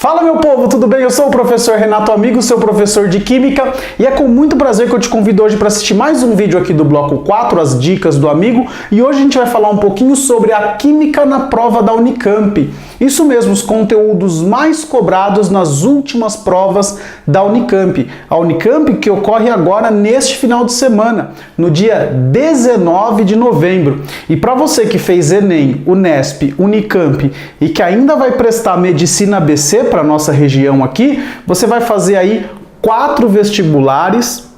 Fala meu povo, tudo bem? Eu sou o professor Renato Amigo, seu professor de Química, e é com muito prazer que eu te convido hoje para assistir mais um vídeo aqui do bloco 4, as dicas do amigo, e hoje a gente vai falar um pouquinho sobre a Química na prova da Unicamp. Isso mesmo, os conteúdos mais cobrados nas últimas provas da Unicamp. A Unicamp que ocorre agora neste final de semana, no dia 19 de novembro. E para você que fez Enem, Unesp, Unicamp e que ainda vai prestar Medicina ABC para nossa região aqui, você vai fazer aí 4 vestibulares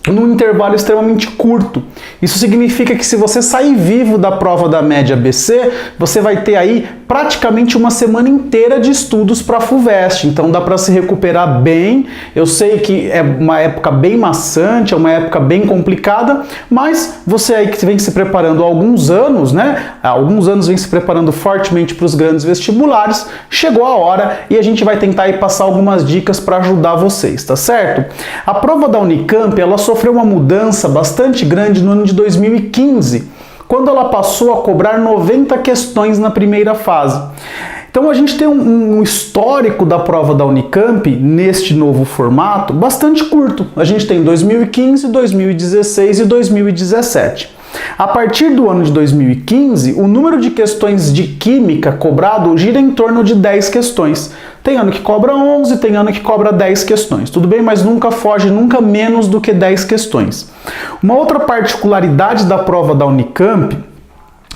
num intervalo extremamente curto. Isso significa que se você sair vivo da prova da média ABC, você vai ter aí praticamente uma semana inteira de estudos para a FUVEST. Então dá para se recuperar bem. Eu sei que é uma época bem maçante, é uma época bem complicada, mas você aí que vem se preparando há alguns anos, né? Há alguns anos vem se preparando fortemente para os grandes vestibulares, chegou a hora e a gente vai tentar aí passar algumas dicas para ajudar vocês, tá certo? A prova da Unicamp, ela sofreu uma mudança bastante grande no ano de 2015, quando ela passou a cobrar 90 questões na primeira fase. Então a gente tem um histórico da prova da Unicamp neste novo formato bastante curto. A gente tem 2015, 2016 e 2017. A partir do ano de 2015, o número de questões de química cobrado gira em torno de 10 questões. Tem ano que cobra 11, tem ano que cobra 10 questões. Tudo bem, mas nunca foge, nunca menos do que 10 questões. Uma outra particularidade da prova da Unicamp,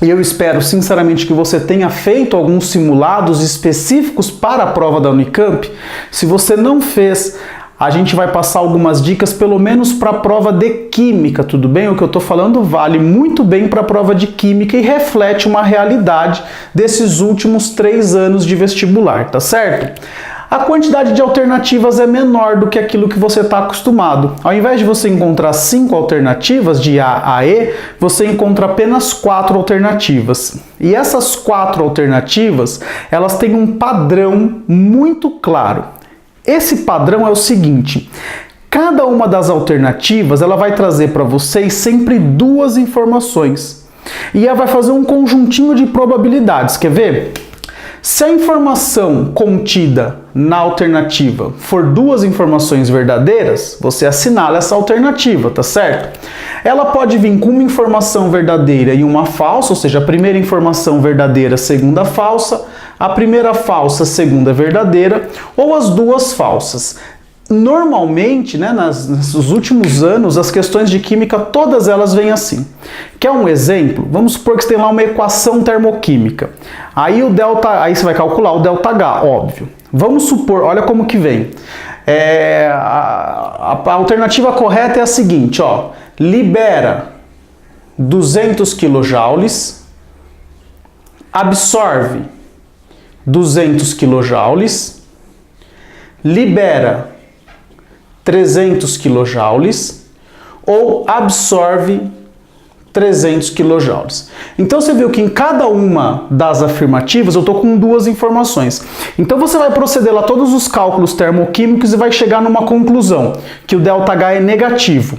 e eu espero sinceramente que você tenha feito alguns simulados específicos para a prova da Unicamp. Se você não fez, a gente vai passar algumas dicas, pelo menos para a prova de Química, tudo bem? O que eu estou falando vale muito bem para a prova de Química e reflete uma realidade desses últimos 3 anos de vestibular, tá certo? A quantidade de alternativas é menor do que aquilo que você está acostumado. Ao invés de você encontrar 5 alternativas de A a E, você encontra apenas 4 alternativas. E essas 4 alternativas, elas têm um padrão muito claro. Esse padrão é o seguinte: cada uma das alternativas ela vai trazer para vocês sempre 2 informações. E ela vai fazer um conjuntinho de probabilidades. Quer ver? Se a informação contida na alternativa for 2 informações verdadeiras, você assinala essa alternativa, tá certo? Ela pode vir com uma informação verdadeira e uma falsa, ou seja, a primeira informação verdadeira, a segunda falsa, a primeira falsa, a segunda verdadeira, ou as 2 falsas. Normalmente, né, nos últimos anos, as questões de química, todas elas vêm assim. Quer um exemplo? Vamos supor que você tem lá uma equação termoquímica. Aí você vai calcular o ΔH, óbvio. Vamos supor, olha como que vem. A alternativa correta é a seguinte, ó. Libera 200 kJ, absorve 200 kJ, libera 300 kJ ou absorve 300 kJ. Então você viu que em cada uma das afirmativas eu estou com 2 informações. Então você vai proceder lá todos os cálculos termoquímicos e vai chegar numa conclusão, que o ΔH é negativo.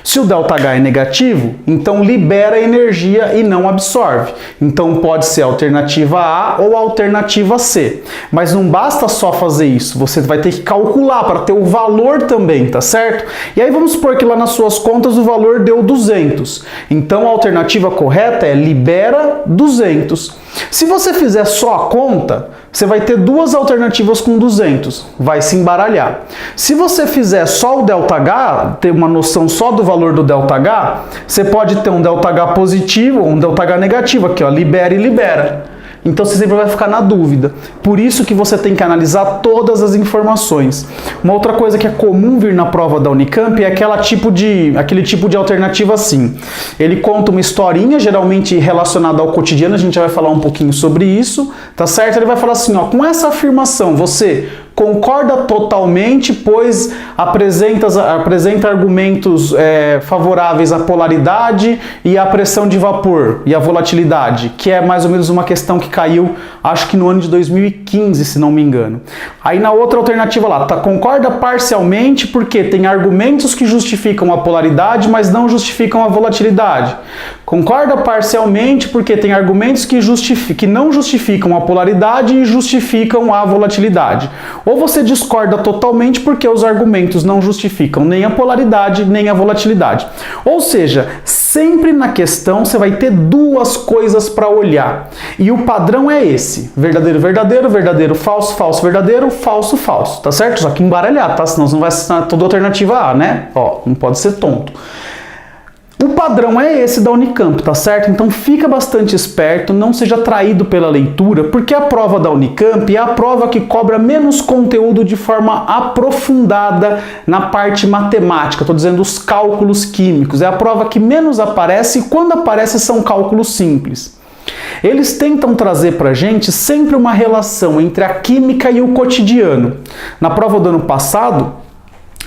Se o ΔH é negativo, então libera energia e não absorve. Então pode ser a alternativa A ou a alternativa C. Mas não basta só fazer isso, você vai ter que calcular para ter o valor também, tá certo? E aí vamos supor que lá nas suas contas o valor deu 200. Então a alternativa correta é libera 200. Se você fizer só a conta, você vai ter 2 alternativas com 200, vai se embaralhar. Se você fizer só o ΔH, ter uma noção só do valor do ΔH, você pode ter um ΔH positivo ou um ΔH negativo, aqui ó, libera e libera. Então você sempre vai ficar na dúvida. Por isso que você tem que analisar todas as informações. Uma outra coisa que é comum vir na prova da Unicamp é aquele tipo de alternativa assim. Ele conta uma historinha, geralmente relacionada ao cotidiano, a gente vai falar um pouquinho sobre isso, tá certo? Ele vai falar assim, ó, com essa afirmação você concorda totalmente, pois apresenta argumentos favoráveis à polaridade e à pressão de vapor e à volatilidade, que é mais ou menos uma questão que caiu, acho que no ano de 2015, se não me engano. Aí na outra alternativa lá, concorda parcialmente porque tem argumentos que justificam a polaridade, mas não justificam a volatilidade. Concorda parcialmente porque tem argumentos que não justificam a polaridade e justificam a volatilidade. Ou você discorda totalmente porque os argumentos não justificam nem a polaridade nem a volatilidade. Ou seja, sempre na questão você vai ter duas coisas para olhar. E o padrão é esse: verdadeiro, verdadeiro, verdadeiro, falso, falso, verdadeiro, falso, falso. Tá certo? Só que embaralhado, tá? Senão você não vai assinar toda a alternativa A, né? Ó, não pode ser tonto. O padrão é esse da Unicamp, tá certo? Então fica bastante esperto, não seja traído pela leitura, porque a prova da Unicamp é a prova que cobra menos conteúdo de forma aprofundada na parte matemática. Estou dizendo os cálculos químicos. É a prova que menos aparece e quando aparece são cálculos simples. Eles tentam trazer pra gente sempre uma relação entre a química e o cotidiano. Na prova do ano passado,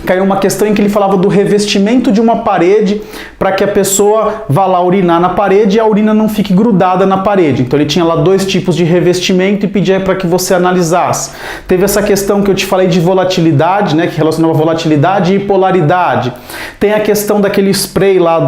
caiu uma questão em que ele falava do revestimento de uma parede para que a pessoa vá lá urinar na parede e a urina não fique grudada na parede. Então ele tinha lá dois tipos de revestimento e pedia para que você analisasse. Teve essa questão que eu te falei de volatilidade, né, que relacionava volatilidade e polaridade. Tem a questão daquele spray lá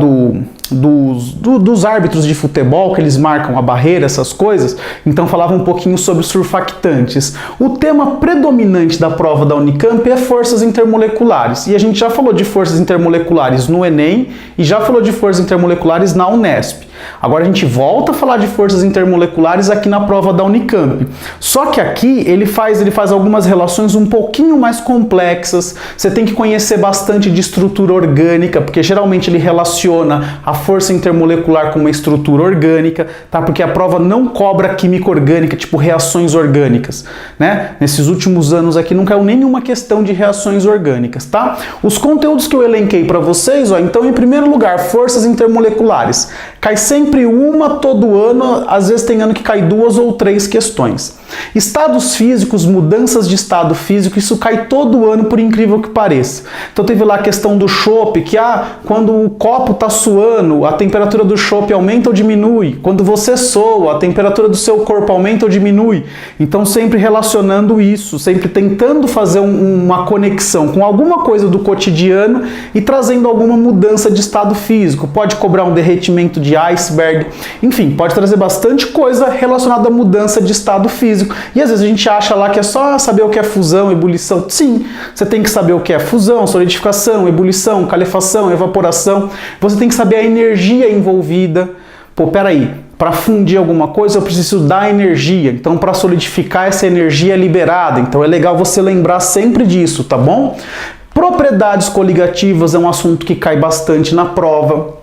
dos árbitros de futebol, que eles marcam a barreira, essas coisas. Então falava um pouquinho sobre surfactantes. O tema predominante da prova da Unicamp é forças intermoleculares. E a gente já falou de forças intermoleculares no Enem e já falou de forças intermoleculares na Unesp. Agora a gente volta a falar de forças intermoleculares aqui na prova da Unicamp. Só que aqui ele faz algumas relações um pouquinho mais complexas. Você tem que conhecer bastante de estrutura orgânica, porque geralmente ele relaciona a força intermolecular com uma estrutura orgânica, tá? Porque a prova não cobra química orgânica, tipo reações orgânicas, né? Nesses últimos anos aqui não caiu nenhuma questão de reações orgânicas, tá? Os conteúdos que eu elenquei para vocês, ó, então em primeiro lugar, forças intermoleculares. Cai sempre uma todo ano, às vezes tem ano que cai 2 ou 3 questões. Estados físicos, mudanças de estado físico, isso cai todo ano, por incrível que pareça. Então teve lá a questão do chopp, que quando o copo está suando, a temperatura do chopp aumenta ou diminui. Quando você soa, a temperatura do seu corpo aumenta ou diminui. Então sempre relacionando isso, sempre tentando fazer uma conexão com alguma coisa do cotidiano e trazendo alguma mudança de estado físico. Pode cobrar um derretimento de iceberg, enfim, pode trazer bastante coisa relacionada à mudança de estado físico. E às vezes a gente acha lá que é só saber o que é fusão, ebulição. Sim, você tem que saber o que é fusão, solidificação, ebulição, calefação, evaporação. Você tem que saber a energia envolvida. Pô, peraí, para fundir alguma coisa eu preciso dar energia. Então, para solidificar, essa energia é liberada. Então é legal você lembrar sempre disso, tá bom? Propriedades coligativas é um assunto que cai bastante na prova.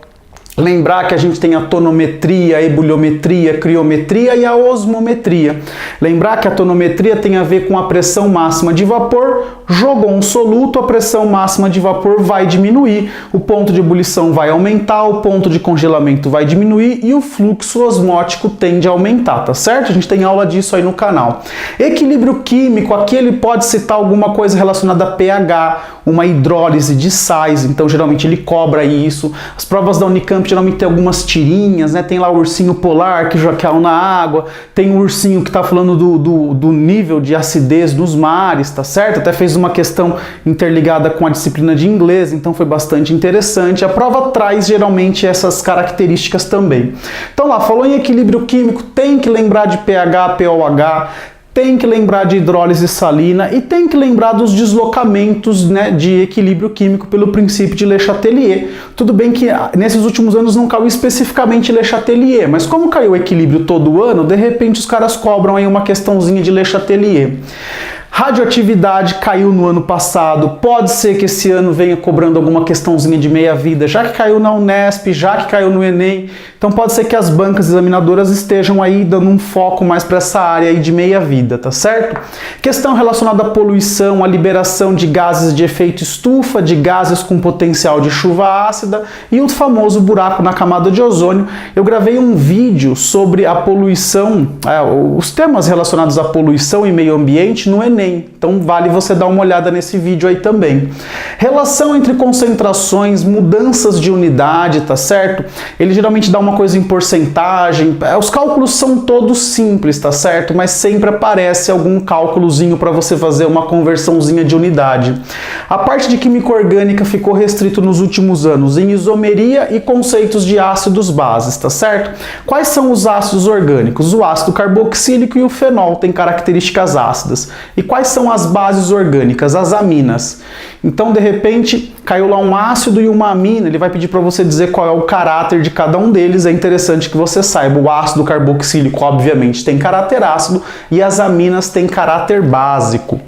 Lembrar que a gente tem a tonometria, a ebuliometria, a criometria e a osmometria. Lembrar que a tonometria tem a ver com a pressão máxima de vapor. Jogou um soluto, a pressão máxima de vapor vai diminuir, o ponto de ebulição vai aumentar, o ponto de congelamento vai diminuir e o fluxo osmótico tende a aumentar, tá certo? A gente tem aula disso aí no canal. Equilíbrio químico, aqui ele pode citar alguma coisa relacionada a pH, uma hidrólise de sais, então geralmente ele cobra isso. As provas da Unicamp geralmente tem algumas tirinhas, né? Tem lá o ursinho polar que já caiu na água, tem o ursinho que tá falando do nível de acidez dos mares, tá certo? Até fez uma questão interligada com a disciplina de inglês, então foi bastante interessante. A prova traz geralmente essas características também. Então lá, falou em equilíbrio químico, tem que lembrar de pH, pOH, tem que lembrar de hidrólise salina e tem que lembrar dos deslocamentos, né, de equilíbrio químico pelo princípio de Le Chatelier. Tudo bem que nesses últimos anos não caiu especificamente Le Chatelier, mas como caiu o equilíbrio todo ano, de repente os caras cobram aí uma questãozinha de Le Chatelier. Radioatividade caiu no ano passado, pode ser que esse ano venha cobrando alguma questãozinha de meia-vida, já que caiu na Unesp, já que caiu no Enem, então pode ser que as bancas examinadoras estejam aí dando um foco mais para essa área aí de meia-vida, tá certo? Questão relacionada à poluição, à liberação de gases de efeito estufa, de gases com potencial de chuva ácida e o famoso buraco na camada de ozônio. Eu gravei um vídeo sobre a poluição, os temas relacionados à poluição e meio ambiente no Enem. Enem. Então vale você dar uma olhada nesse vídeo aí também. Relação entre concentrações, mudanças de unidade, tá certo? Ele geralmente dá uma coisa em porcentagem. Os cálculos são todos simples, tá certo? Mas sempre aparece algum cálculozinho para você fazer uma conversãozinha de unidade. A parte de química orgânica ficou restrito nos últimos anos em isomeria e conceitos de ácidos bases, tá certo? Quais são os ácidos orgânicos? O ácido carboxílico e o fenol têm características ácidas. E quais são as bases orgânicas? As aminas. Então, de repente, caiu lá um ácido e uma amina, ele vai pedir para você dizer qual é o caráter de cada um deles. É interessante que você saiba. O ácido carboxílico, obviamente, tem caráter ácido e as aminas têm caráter básico.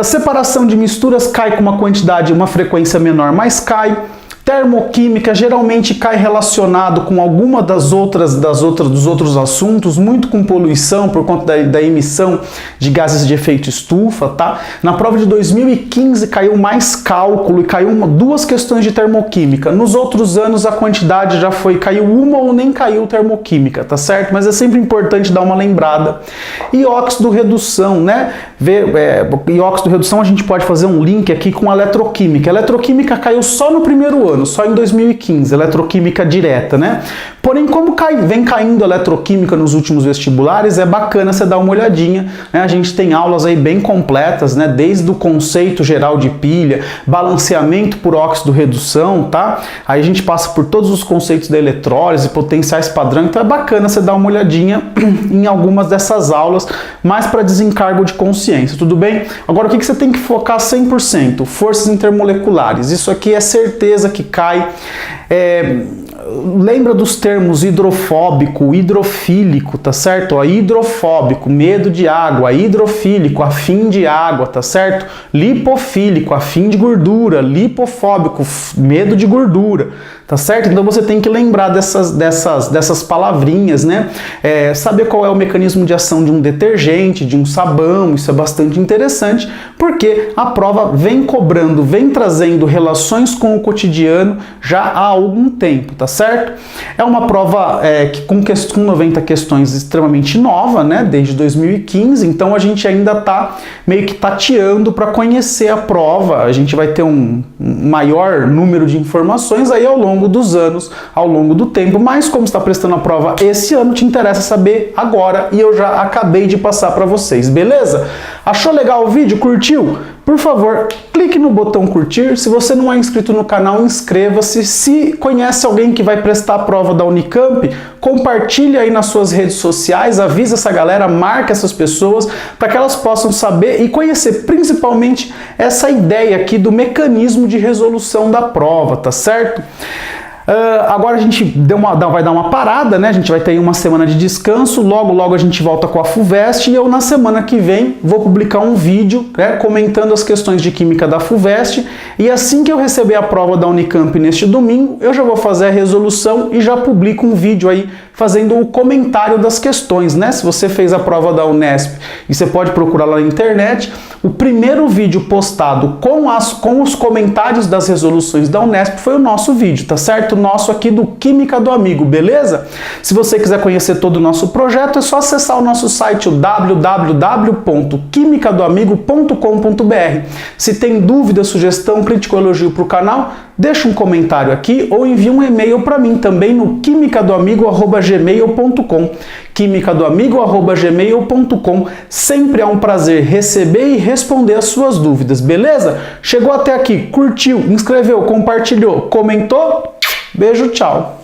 Separação de misturas cai com uma quantidade, uma frequência menor, mas cai. Termoquímica geralmente cai relacionado com alguma dos outros assuntos, muito com poluição por conta da emissão de gases de efeito estufa, tá? Na prova de 2015 caiu mais cálculo e caiu duas questões de termoquímica. Nos outros anos a quantidade já caiu uma ou nem caiu termoquímica, tá certo? Mas é sempre importante dar uma lembrada. E óxido redução, né? E óxido redução a gente pode fazer um link aqui com a eletroquímica. A eletroquímica caiu só no primeiro ano, só em 2015, eletroquímica direta, né? Porém, como vem caindo a eletroquímica nos últimos vestibulares, é bacana você dar uma olhadinha, né? A gente tem aulas aí bem completas, né? Desde o conceito geral de pilha, balanceamento por óxido redução, tá? Aí a gente passa por todos os conceitos da eletrólise, potenciais padrão, então é bacana você dar uma olhadinha em algumas dessas aulas, mais para desencargo de consciência, tudo bem? Agora, o que você tem que focar 100%? Forças intermoleculares. Isso aqui é certeza que cai. Lembra dos termos hidrofóbico, hidrofílico, tá certo? Hidrofóbico, medo de água, hidrofílico, afim de água, tá certo? Lipofílico, afim de gordura, lipofóbico, medo de gordura, tá certo? Então você tem que lembrar dessas palavrinhas, né? Saber qual é o mecanismo de ação de um detergente, de um sabão, isso é bastante interessante, porque a prova vem cobrando, vem trazendo relações com o cotidiano já há algum tempo, tá certo? É uma prova com 90 questões extremamente nova, né? Desde 2015, então a gente ainda tá meio que tateando para conhecer a prova. A gente vai ter um maior número de informações aí ao longo dos anos, ao longo do tempo, mas como está prestando a prova esse ano, te interessa saber agora e eu já acabei de passar para vocês, beleza? Achou legal o vídeo? Curtiu? Por favor, clique no botão curtir. Se você não é inscrito no canal, inscreva-se. Se conhece alguém que vai prestar a prova da Unicamp, compartilhe aí nas suas redes sociais, avisa essa galera, marca essas pessoas para que elas possam saber e conhecer principalmente essa ideia aqui do mecanismo de resolução da prova, tá certo? Agora a gente vai dar uma parada, né? A gente vai ter uma semana de descanso, logo a gente volta com a FUVEST e eu na semana que vem vou publicar um vídeo, né, comentando as questões de química da FUVEST e assim que eu receber a prova da Unicamp neste domingo, eu já vou fazer a resolução e já publico um vídeo aí fazendo o comentário das questões, né? Se você fez a prova da Unesp e você pode procurar lá na internet, o primeiro vídeo postado com os comentários das resoluções da Unesp foi o nosso vídeo, tá certo? Nosso aqui do Química do Amigo, beleza? Se você quiser conhecer todo o nosso projeto, é só acessar o nosso site, o www.quimicadoamigo.com.br. Se tem dúvida, sugestão, crítica ou elogio para o canal, deixa um comentário aqui ou envia um e-mail para mim também no quimicadoamigo@gmail.com. quimicadoamigo@gmail.com. Sempre é um prazer receber e responder as suas dúvidas, beleza? Chegou até aqui, curtiu, inscreveu, compartilhou, comentou? Beijo, tchau!